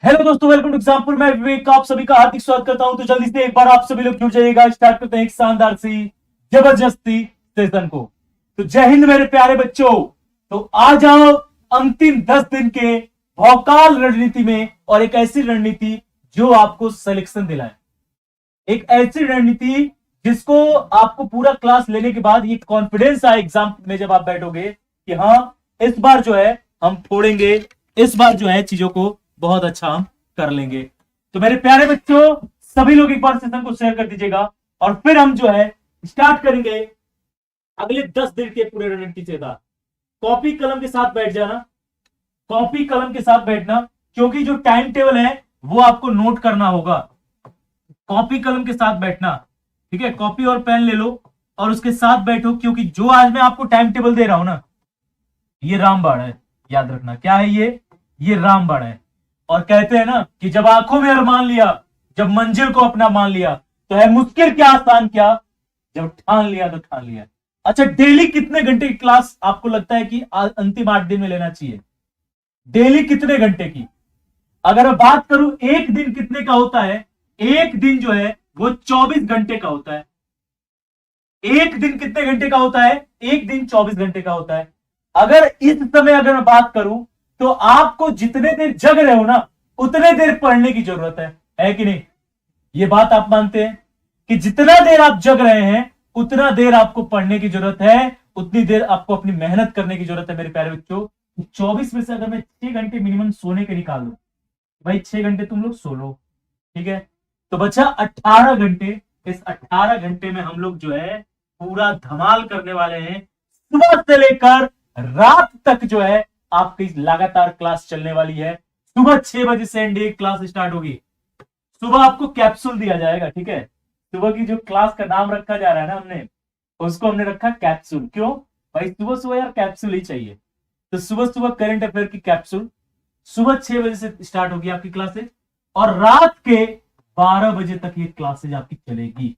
Hello दोस्तों, welcome to example. मैं विवेक आप सभी का हार्दिक स्वागत करता हूं। तो जल्दी से एक बार आप सभी लोग जुड़ जाइएगा। स्टार्ट करते हैं एक शानदार सी जबरदस्ती सेशन को। तो जय हिंद मेरे प्यारे बच्चों। तो आ जाओ अंतिम 10 दिन के भौकाल रणनीति में, और एक ऐसी रणनीति जो आपको सिलेक्शन दिलाए। एक ऐसी रणनीति जिसको आपको पूरा क्लास लेने के बाद ये कॉन्फिडेंस आए एग्जाम में जब आप बैठोगे कि हाँ, इस बार जो है हम फोड़ेंगे, इस बार जो है चीजों को बहुत अच्छा हम कर लेंगे। तो मेरे प्यारे बच्चों, सभी लोग एक बार सेशन को शेयर कर दीजिएगा, और फिर हम जो है स्टार्ट करेंगे अगले 10 दिन के पूरे रणनीति से। कॉपी कलम के साथ बैठ जाना, कॉपी कलम के साथ बैठना, क्योंकि जो टाइम टेबल है वो आपको नोट करना होगा। कॉपी कलम के साथ बैठना, ठीक है। कॉपी और पेन ले लो और उसके साथ बैठो, क्योंकि जो आज मैं आपको टाइम टेबल दे रहा हूं ना, ये रामबाण है। याद रखना, क्या है ये रामबाण है। और कहते हैं ना कि जब आंखों में अरमान लिया, जब मंजिल को अपना मान लिया, तो है मुश्किल क्या आसान क्या, जब ठान लिया तो ठान लिया। अच्छा, डेली कितने घंटे की क्लास आपको लगता है कि अंतिम 8 दिन में लेना चाहिए? डेली कितने घंटे की? अगर मैं बात करूं एक दिन कितने का होता है, एक दिन जो है वो 24 घंटे का होता है। एक दिन कितने घंटे का होता है? एक दिन 24 घंटे का होता है। अगर इस समय अगर मैं बात करूं, तो आपको जितने देर जग रहे हो ना, उतने देर पढ़ने की जरूरत है कि नहीं? ये बात आप मानते हैं कि जितना देर आप जग रहे हैं उतना देर आपको पढ़ने की जरूरत है, उतनी देर आपको अपनी मेहनत करने की जरूरत है मेरे प्यारे बच्चों। 24 में से अगर मैं 6 घंटे मिनिमम सोने के निकाल लूं, भाई 6 घंटे तुम लोग सो लो, ठीक है, तो बचा 18 घंटे। इस 18 घंटे में हम लोग जो है पूरा धमाल करने वाले हैं। सुबह से लेकर रात तक जो है आपकी लगातार क्लास चलने वाली है। सुबह 6 बजे से एनडीए क्लास स्टार्ट होगी। सुबह आपको कैप्सूल दिया जाएगा, ठीक है। सुबह की जो क्लास का नाम रखा जा रहा है ना, हमने उसको हमने रखा कैप्सूल। क्यों भाई? सुबह सुबह यार कैप्सूल ही चाहिए। तो सुबह सुबह करंट अफेयर की कैप्सूल सुबह 6 बजे से स्टार्ट होगी आपकी क्लासेज, और रात के 12 बजे तक ये क्लासेज आपकी चलेगी।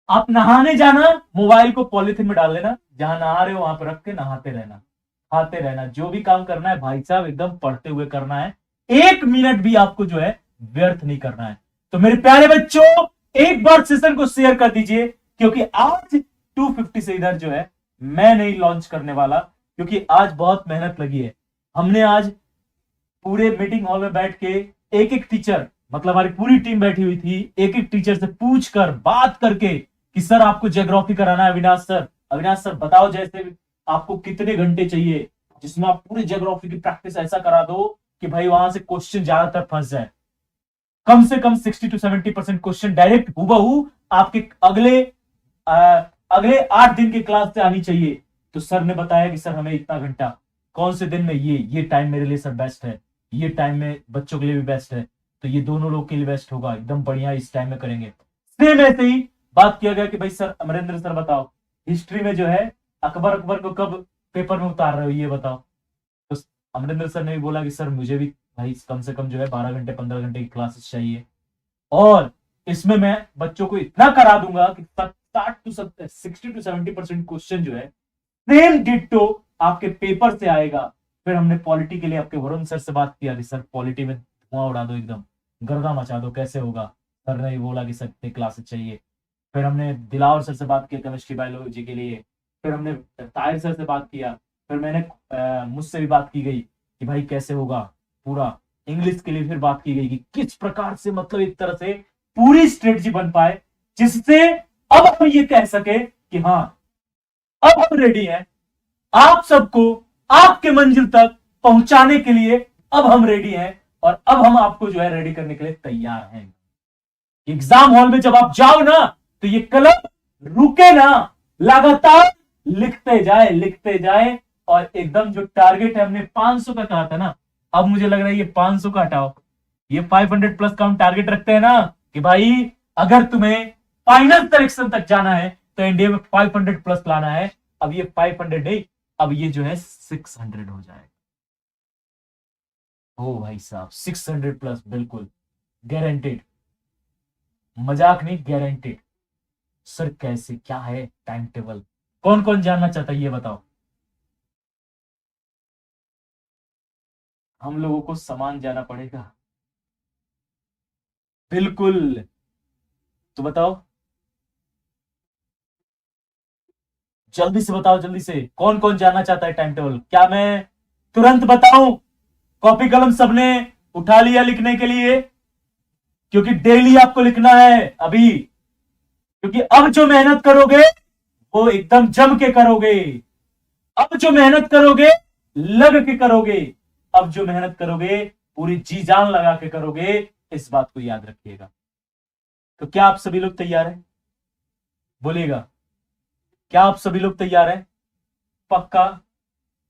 आप नहाने जाना, मोबाइल को पॉलिथीन में डाल लेना, जहां नहा रहे हो वहां पर रख के नहाते रहना, खाते रहना। जो भी काम करना है भाई साहब एकदम पढ़ते हुए करना है। 1 मिनट भी आपको जो है व्यर्थ नहीं करना है। तो मेरे प्यारे बच्चों, एक बार सेशन को शेयर कर दीजिए, क्योंकि आज 250 से इधर जो है मैं नहीं लॉन्च करने वाला, क्योंकि आज बहुत मेहनत लगी है। हमने आज पूरे मीटिंग हॉल में बैठ के एक एक टीचर, मतलब हमारी पूरी टीम बैठी हुई थी, एक एक टीचर से पूछ कर बात करके कि सर आपको ज्योग्राफी कराना है, अविनाश सर बताओ, जैसे आपको कितने घंटे चाहिए जिसमें आप पूरी ज्योग्राफी की प्रैक्टिस ऐसा करा दो कि भाई वहां से क्वेश्चन ज्यादातर फंस जाए। कम से कम 60 to 70% क्वेश्चन डायरेक्ट हूबहू आपके अगले 8 दिन की क्लास से आनी चाहिए। तो सर ने बताया कि सर हमें इतना घंटा, कौन से दिन में ये टाइम मेरे लिए सर बेस्ट है, ये टाइम में बच्चों के लिए भी बेस्ट है, तो ये दोनों लोग के लिए बेस्ट होगा, एकदम बढ़िया इस टाइम में करेंगे। सेम ऐसे ही बात किया गया कि भाई सर अमरेंद्र सर बताओ, हिस्ट्री में जो है अकबर को कब पेपर में उतार रहे हो, ये बताओ। तो अमरेंद्र सर ने भी बोला कि सर मुझे भी भाई कम से कम जो है 12 घंटे 15 घंटे की क्लासेस चाहिए, और इसमें मैं बच्चों को इतना करा दूंगा कि 60 to 70% क्वेश्चन जो है सेम डिट्टो आपके पेपर से आएगा। फिर हमने पॉलिटी के लिए आपके वरुण सर से बात किया कि सर पॉलिटी में धुआं उड़ा दो, एकदम गर्दा मचा दो, कैसे होगा? सर ने बोला कि सर क्लासेस चाहिए। फिर हमने दिलावर सर से बात की केमिस्ट्री बायोलॉजी के लिए। फिर हमने ताहिर सर से बात किया। फिर मैंने मुझसे भी बात की गई कि भाई कैसे होगा पूरा। इंग्लिश के लिए फिर बात की गई कि किस प्रकार से, मतलब एक तरह से पूरी स्ट्रेटजी बन पाए, जिससे अब हम ये कह सके कि हाँ, अब हम रेडी हैं आप सबको आपके मंजिल तक पहुंचाने के लिए। अब हम रेडी हैं, और अब हम आपको जो है रेडी करने के लिए तैयार हैं। एग्जाम हॉल में जब आप जाओ ना, तो ये कलम रुके ना, लगातार लिखते जाए। और एकदम जो टारगेट है, हमने 500 का कहा था ना, अब मुझे लग रहा है ये 500 का हटाओ, ये 500 प्लस का हम टारगेट रखते हैं ना कि भाई अगर तुम्हें फाइनल सिलेक्शन तक जाना है तो इंडिया में 500 प्लस लाना है। अब ये 500 नहीं, अब ये जो है 600 हो जाएगा। ओ भाई साहब, 600 प्लस, बिल्कुल गारंटेड, मजाक नहीं, गारंटेड। सर कैसे, क्या है टाइम टेबल? कौन कौन जानना चाहता है ये बताओ। हम लोगों को सामान जाना पड़ेगा। बिल्कुल। तो बताओ, जल्दी से बताओ, जल्दी से, कौन कौन जानना चाहता है टाइम टेबल? क्या मैं तुरंत बताऊं? कॉपी कलम सबने उठा लिया लिखने के लिए? क्योंकि डेली आपको लिखना है अभी, क्योंकि अब जो मेहनत करोगे वो एकदम जम के करोगे। अब जो मेहनत करोगे लग के करोगे। अब जो मेहनत करोगे पूरी जी जान लगा के करोगे, इस बात को याद रखिएगा। तो क्या आप सभी लोग तैयार हैं? बोलिएगा, क्या आप सभी लोग तैयार हैं? पक्का?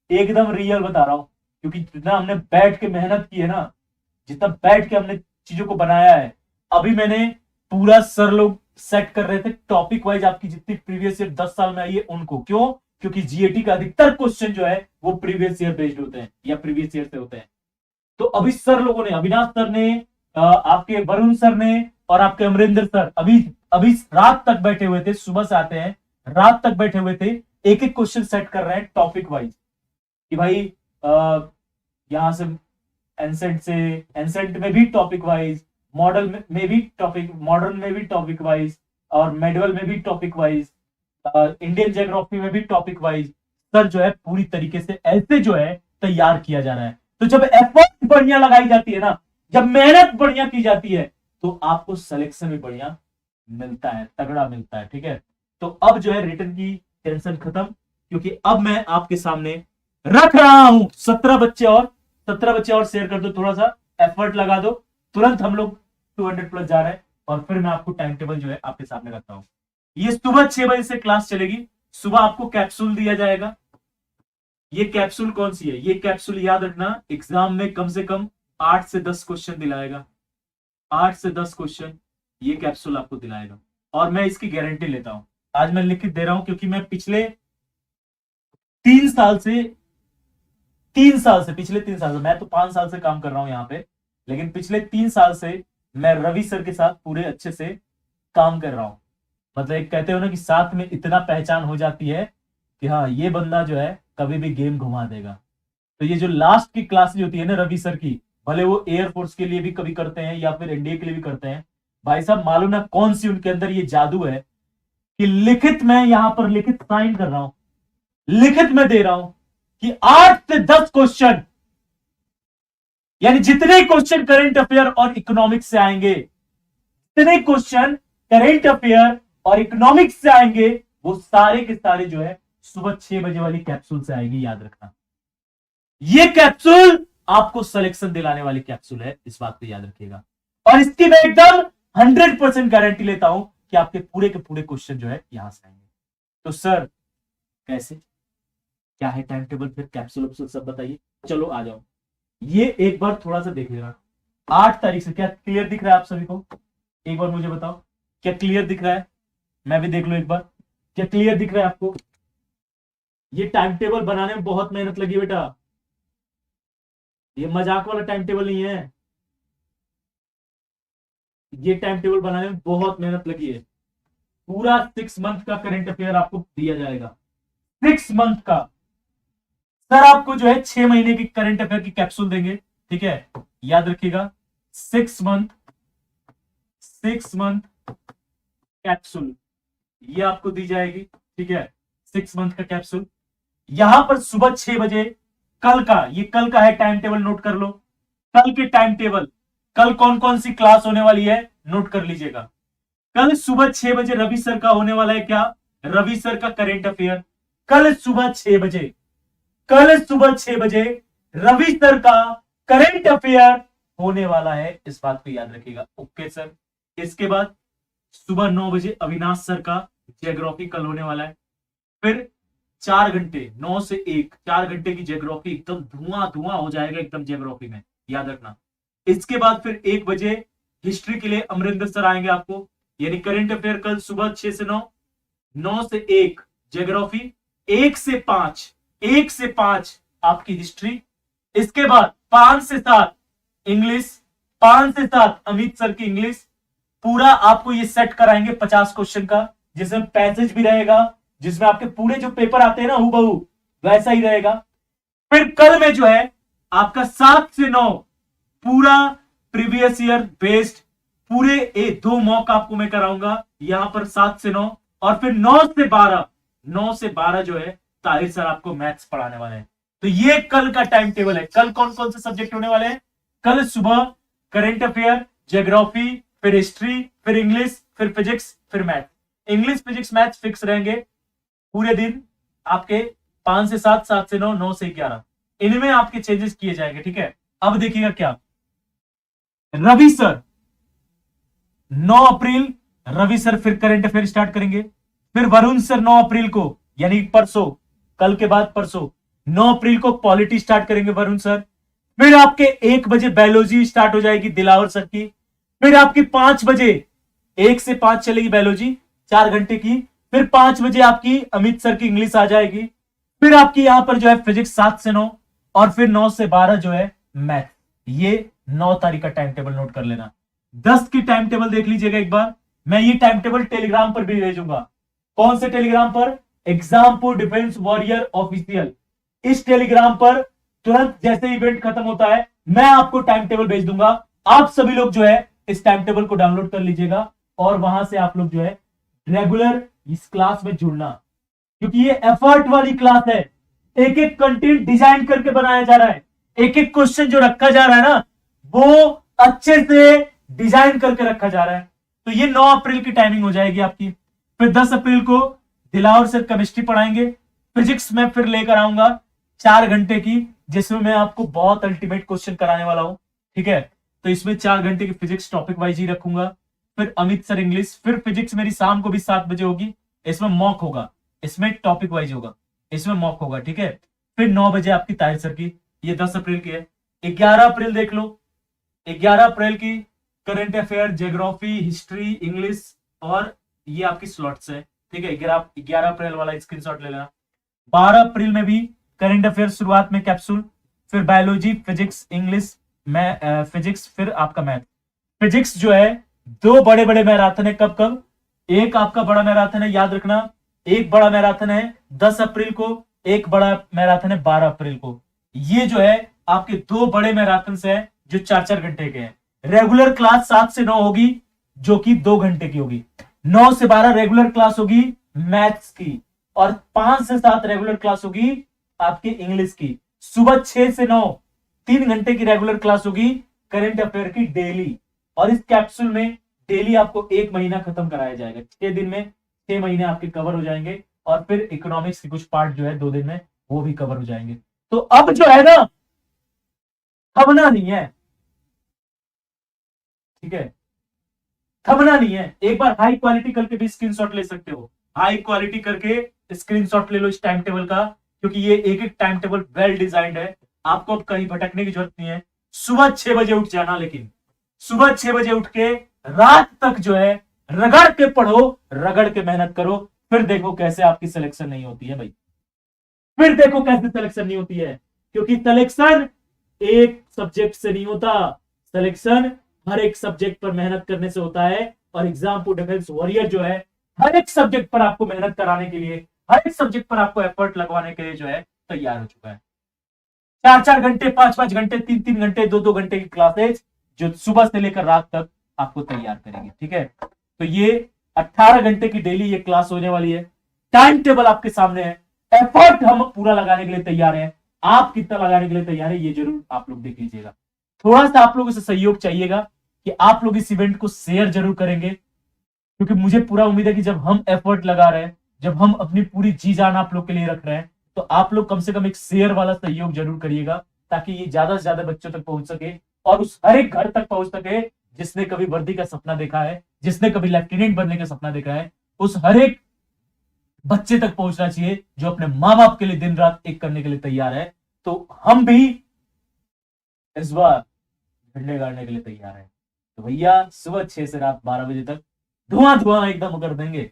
एकदम रियल बता रहा हूं, क्योंकि जितना हमने बैठ के मेहनत की है ना, जितना बैठ के हमने चीजों को बनाया है, अभी मैंने पूरा सर लोग सेट कर रहे थे टॉपिक वाइज आपकी जितनी प्रीवियस ईयर 10 साल में आई है उनको। क्यों? क्योंकि जीएटी का अधिकतर क्वेश्चन जो है वो प्रीवियस ईयर बेस्ड होते हैं या प्रीवियस ईयर से होते हैं। तो अभी सर लोगों ने, अविनाश सर ने, आपके वरुण सर ने और आपके अमरिंदर सर अभी अभी रात तक बैठे हुए थे, सुबह से आते हैं, रात तक बैठे हुए थे, एक एक क्वेश्चन सेट कर रहे हैं टॉपिक वाइज कि भाई यहां से एंसेंट में भी टॉपिक वाइज, मॉडल में भी टॉपिक, मॉडर्न में भी टॉपिक वाइज, और मेडवल में भी टॉपिक वाइज, इंडियन ज्योग्राफी में भी टॉपिक वाइज। सर जो है पूरी तरीके से ऐसे जो है तैयार किया जा रहा है। तो जब एफर्ट बढ़िया लगाई जाती है ना, जब मेहनत बढ़िया की जाती है, तो आपको सिलेक्शन भी बढ़िया मिलता है, तगड़ा मिलता है। ठीक है, तो अब जो है रिटर्न की टेंशन खत्म, क्योंकि अब मैं आपके सामने रख रहा हूं 17 बच्चे और 17 बच्चे और शेयर कर दो, थोड़ा सा एफर्ट लगा दो, तुरंत हम लोग 200 प्लस जा रहे हैं। और फिर मैं आपको टाइम टेबल जो है आपके सामने रखता हूं। ये सुबह 6 बजे से क्लास चलेगी। सुबह आपको कैप्सूल दिया जाएगा। ये कैप्सूल कौन सी है? ये कैप्सूल याद रखना, एग्जाम में कम से कम 8 से 10 क्वेश्चन दिलाएगा। 8 से 10 क्वेश्चन ये कैप्सूल आपको दिलाएगा, और मैं इसकी गारंटी लेता हूं। आज मैं लिख के दे रहा हूं, क्योंकि मैं पिछले 3 साल से पिछले 3 साल से, मैं तो 5 साल से काम कर रहा हूं यहां पे, लेकिन पिछले 3 साल से मैं रवि सर के साथ पूरे अच्छे से काम कर रहा हूं। मतलब एक कहते हो ना कि साथ में इतना पहचान हो जाती है कि हाँ, ये बंदा जो है कभी भी गेम घुमा देगा। तो ये जो लास्ट की क्लास होती है ना रवि सर की, भले वो एयरफोर्स के लिए भी कभी करते हैं या फिर एनडीए के लिए भी करते हैं, भाई साहब मालूम ना कौन सी उनके अंदर ये जादू है कि लिखित, मैं यहां पर लिखित साइन कर रहा हूं, लिखित में दे रहा हूं कि 8 से 10 क्वेश्चन, यानी जितने क्वेश्चन करंट अफेयर और इकोनॉमिक्स से आएंगे, जितने क्वेश्चन करंट अफेयर और इकोनॉमिक्स से आएंगे, वो सारे के सारे जो है सुबह 6 बजे वाली कैप्सूल से आएगी। याद रखना, ये कैप्सूल आपको सिलेक्शन दिलाने वाली कैप्सूल है, इस बात को याद रखिएगा। और इसकी मैं एकदम 100% गारंटी लेता हूं कि आपके पूरे के पूरे क्वेश्चन जो है यहां से आएंगे। तो सर कैसे, क्या है टाइम टेबल, फिर कैप्सूल वैप्सूल सब बताइए। चलो आ जाओ, ये एक बार थोड़ा सा देख लेना। 8 तारीख से क्या क्लियर दिख रहा है आप सभी को? एक बार मुझे बताओ, क्या क्लियर दिख रहा है? मैं भी देख लो एक बार, क्या क्लियर दिख रहा है आपको? ये टाइम टेबल बनाने में बहुत मेहनत लगी बेटा, ये मजाक वाला टाइम टेबल नहीं है। ये टाइम टेबल बनाने में बहुत मेहनत लगी है। पूरा 6 मंथ का करंट अफेयर आपको दिया जाएगा, 6 मंथ का। सर आपको जो है 6 महीने की करंट अफेयर की कैप्सूल देंगे, ठीक है, याद रखिएगा। 6 मंथ कैप्सूल ये आपको दी जाएगी, ठीक है, 6 मंथ का कैप्सूल। यहां पर सुबह 6 बजे कल का, ये कल का है टाइम टेबल, नोट कर लो। कल के टाइम टेबल, कल कौन कौन सी क्लास होने वाली है नोट कर लीजिएगा। कल सुबह 6 बजे रवि सर का होने वाला है, क्या? रवि सर का करंट अफेयर। कल सुबह 6 बजे, कल सुबह 6 बजे रवि सर का करंट अफेयर होने वाला है, इस बात को याद रखिएगा। Okay sir. इसके बाद सुबह 9 बजे अविनाश सर का जियोग्राफी कल होने वाला है। फिर 4 घंटे, 9 से 1, 4 घंटे की जियोग्राफी, एकदम धुआं धुआं हो जाएगा एकदम जियोग्राफी में, याद रखना। इसके बाद फिर 1 बजे हिस्ट्री के लिए अमरिंदर सर आएंगे आपको, यानी करंट अफेयर कल सुबह 6 से 9, 9 से 1 जियोग्राफी, 1 से 5 आपकी हिस्ट्री। इसके बाद 5 से 7 इंग्लिश, 5 से 7 अमित सर की इंग्लिश। पूरा आपको ये सेट कराएंगे 50 क्वेश्चन का, जिसमें पैसेज भी रहेगा, जिसमें आपके पूरे जो पेपर आते हैं ना हूबहू वैसा ही रहेगा। फिर कल में जो है आपका 7 से 9 पूरा प्रीवियस ईयर बेस्ड, पूरे 2 मॉक आपको मैं कराऊंगा यहां पर 7 से 9, और फिर 9 से 12 जो है ताहिर सर आपको मैथ्स पढ़ाने वाले हैं। तो ये कल का टाइम टेबल है। कल कौन कौन से सब्जेक्ट होने वाले हैं? कल सुबह करंट अफेयर, ज्योग्राफी, फिर हिस्ट्री, फिर इंग्लिश, फिर फिजिक्स, फिर math. English, physics, math fix रहेंगे पूरे दिन आपके 5 से 7, 7 से 9, 9 से 11। इनमें आपके चेंजेस किए जाएंगे, ठीक है। अब देखिएगा क्या, रवि सर 9 अप्रैल, रवि सर फिर करंट अफेयर स्टार्ट करेंगे। फिर वरुण सर 9 अप्रैल को, यानी परसों, कल के बाद परसों 9 अप्रैल को पॉलिटी स्टार्ट करेंगे वरुण सर। फिर आपके 1 बजे बायोलॉजी स्टार्ट हो जाएगी दिलावर सर की। फिर आपकी 5 बजे, 1 से 5 चलेगी बायोलॉजी 4 घंटे की। फिर 5 बजे आपकी अमित सर की इंग्लिश आ जाएगी। फिर आपकी यहां पर जो है फिजिक्स 7 से 9, और फिर 9 से 12 जो है मैथ। ये 9 तारीख का टाइम टेबल नोट कर लेना। 10 की टाइम टेबल देख लीजिएगा एक बार। मैं ये टाइम टेबल टेलीग्राम पर भी भेजूंगा। कौन से टेलीग्राम पर? Exampur defence warrior official. इस टेलीग्राम पर तुरंत जैसे इवेंट खत्म होता है मैं आपको टाइम टेबल भेज दूंगा। आप सभी लोग जो है इस टाइम टेबल को डाउनलोड कर लीजिएगा, और वहां से आप लोग जो है रेगुलर इस क्लास में जुड़ना, क्योंकि ये एफर्ट वाली क्लास है। एक एक कंटेंट डिजाइन करके बनाया जा रहा है। एक एक क्वेश्चन जो रखा जा रहा है ना, वो अच्छे से डिजाइन करके रखा जा रहा है। तो ये 9 अप्रैल की टाइमिंग हो जाएगी आपकी। फिर 10 अप्रैल को दिलावर सर केमिस्ट्री पढ़ाएंगे। फिजिक्स में फिर लेकर आऊंगा 4 घंटे की, जिसमें मैं आपको बहुत अल्टीमेट क्वेश्चन कराने वाला हूं, ठीक है। तो इसमें 4 घंटे की फिजिक्स टॉपिक वाइज ही रखूंगा। फिर अमित सर इंग्लिश। फिर फिजिक्स मेरी शाम को भी 7 बजे होगी। इसमें मॉक होगा, इसमें टॉपिक वाइज होगा, इसमें मॉक होगा, ठीक है। फिर 9 बजे आपकी ताहिर सर की, ये 10 अप्रैल की है। 11 अप्रैल देख लो, 11 अप्रैल की current affair, geography, history, English, और ये आपकी स्लॉट्स है, ठीक है। 11 अप्रैल वाला स्क्रीनशॉट ले लेना। 12 अप्रैल में भी करंट अफेयर शुरुआत में कैप्सूल, फिर बायोलॉजी, फिजिक्स, इंग्लिश, फिजिक्स, फिर आपका मैथ। फिजिक्स जो है 2 बड़े बड़े मैराथन है। कब कब? एक आपका बड़ा मैराथन है, याद रखना। एक बड़ा मैराथन है 10 अप्रैल को, एक बड़ा मैराथन है 12 अप्रैल को। ये जो है आपके 2 बड़े मैराथन है जो 4-4 घंटे के हैं। रेगुलर क्लास 7 से 9 होगी, जो कि 2 घंटे की होगी। 9 से 12 रेगुलर क्लास होगी मैथ्स की, और 5 से 7 रेगुलर क्लास होगी आपकी इंग्लिश की। सुबह 6 से 9 3 घंटे की रेगुलर क्लास होगी करंट अफेयर की डेली। और इस कैप्सूल में डेली आपको 1 महीना खत्म कराया जाएगा। 6 दिन में 6 महीने आपके कवर हो जाएंगे, और फिर इकोनॉमिक्स के कुछ पार्ट जो है 2 दिन में वो भी कवर हो जाएंगे। तो अब जो है ना, थमना नहीं है, ठीक है, थमना नहीं है। एक बार हाई क्वालिटी करके भी स्क्रीनशॉट ले सकते हो। हाई क्वालिटी करके स्क्रीनशॉट ले लो इस टाइम टेबल का, क्योंकि ये एक एक टाइम टेबल वेल डिजाइंड है। आपको अब कहीं भटकने की जरूरत नहीं है। सुबह 6 बजे उठ जाना, लेकिन सुबह 6 बजे उठ के रात तक जो है रगड़ के पढ़ो, रगड़ के मेहनत करो। फिर देखो कैसे आपकी सिलेक्शन नहीं होती है भाई, फिर देखो कैसे सिलेक्शन नहीं होती है। क्योंकि सिलेक्शन एक सब्जेक्ट से नहीं होता, सिलेक्शन हर एक सब्जेक्ट पर मेहनत करने से होता है। और एग्जामपुर डिफेंस वॉरियर जो है हर एक सब्जेक्ट पर आपको मेहनत कराने के लिए, हर एक सब्जेक्ट पर आपको एफर्ट लगवाने के लिए जो है तैयार हो चुका है। 4-4 घंटे, 5-5 घंटे, 3-3 घंटे, 2-2 घंटे की क्लासेज जो सुबह से लेकर रात तक आपको तैयार करेंगे, ठीक है। तो ये 18 घंटे की डेली ये क्लास होने वाली है। टाइम टेबल आपके सामने है। एफर्ट हम पूरा लगाने के लिए तैयार हैं। आप कितना लगाने के लिए तैयार है ये जरूर आप लोग देख लीजिएगा। थोड़ा सा आप लोगों से सहयोग चाहिएगा कि आप लोग इस इवेंट को शेयर जरूर करेंगे, क्योंकि मुझे पूरा उम्मीद है कि जब हम एफर्ट लगा रहे हैं, जब हम अपनी पूरी जी जान आप लोग के लिए रख रहे हैं, तो आप लोग कम से कम एक शेयर वाला सहयोग जरूर करिएगा, ताकि ये ज्यादा से ज्यादा बच्चों तक पहुंच सके, और उस हर एक घर तक पहुंच सके जिसने कभी वर्दी का सपना देखा है, जिसने कभी लेफ्टिनेंट बनने का सपना देखा है। उस हर एक बच्चे तक पहुंचना चाहिए जो अपने माँ बाप के लिए दिन रात एक करने के लिए तैयार है। तो हम भी इस बार झंडे गाड़ने के लिए तैयार है। तो भैया सुबह 6 से रात 12 बजे तक धुआं धुआं एकदम कर देंगे।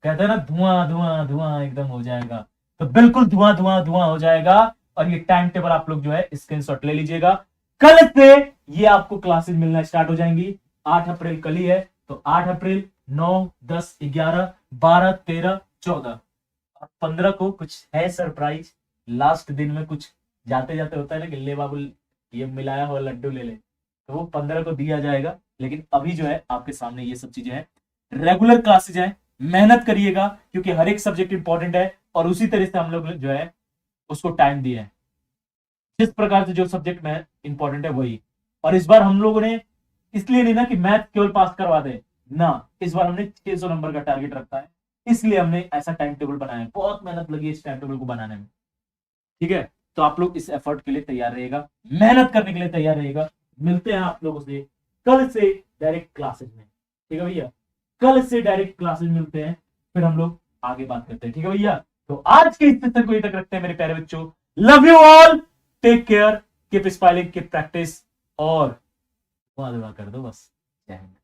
कहते हैं ना, धुआं धुआं धुआं एकदम हो जाएगा। तो बिल्कुल धुआं धुआं धुआं हो जाएगा। और ये टाइम टेबल आप लोग जो है स्क्रीनशॉट ले लीजिएगा। कल से ये आपको क्लासेस मिलना स्टार्ट हो जाएंगी। 8 अप्रैल कल ही है, तो 8 अप्रैल 9, 10, 11, 12, 13, 14 और 15 को कुछ है सरप्राइज। लास्ट दिन में कुछ जाते जाते होता है ना कि ले बाबू ये मिलाया हुआ लड्डू ले ले, तो वो 15 को दिया जाएगा। लेकिन अभी जो है आपके सामने ये सब चीजें हैं, रेगुलर क्लासेज हैं, मेहनत करिएगा क्योंकि हर एक सब्जेक्ट इंपॉर्टेंट है और उसी तरह से हम लोग जो है उसको टाइम दिया है, जिस प्रकार से जो सब्जेक्ट में इंपॉर्टेंट है वही। और इस बार हम लोगों ने इसलिए नहीं ना कि मैथ केवल पास करवा दे ना, इस बार हमने 600 नंबर का टारगेट रखा है, इसलिए हमने ऐसा टाइम टेबल बनाया है। बहुत मेहनत लगी है इस टाइम टेबल को बनाने में, ठीक है। तो आप लोग इस एफर्ट के लिए तैयार रहेगा, मेहनत करने के लिए तैयार रहेगा। मिलते हैं आप लोगों से कल से डायरेक्ट क्लासेज में, ठीक है भैया। कल से डायरेक्ट क्लासेज मिलते हैं, फिर हम लोग आगे बात करते हैं, ठीक है भैया। तो आज के इस सेशन को यहीं तक रखते हैं मेरे प्यारे बच्चों। Love you all, take care, keep smiling, keep practice, और दुआ कर दो बस। जय हिंद।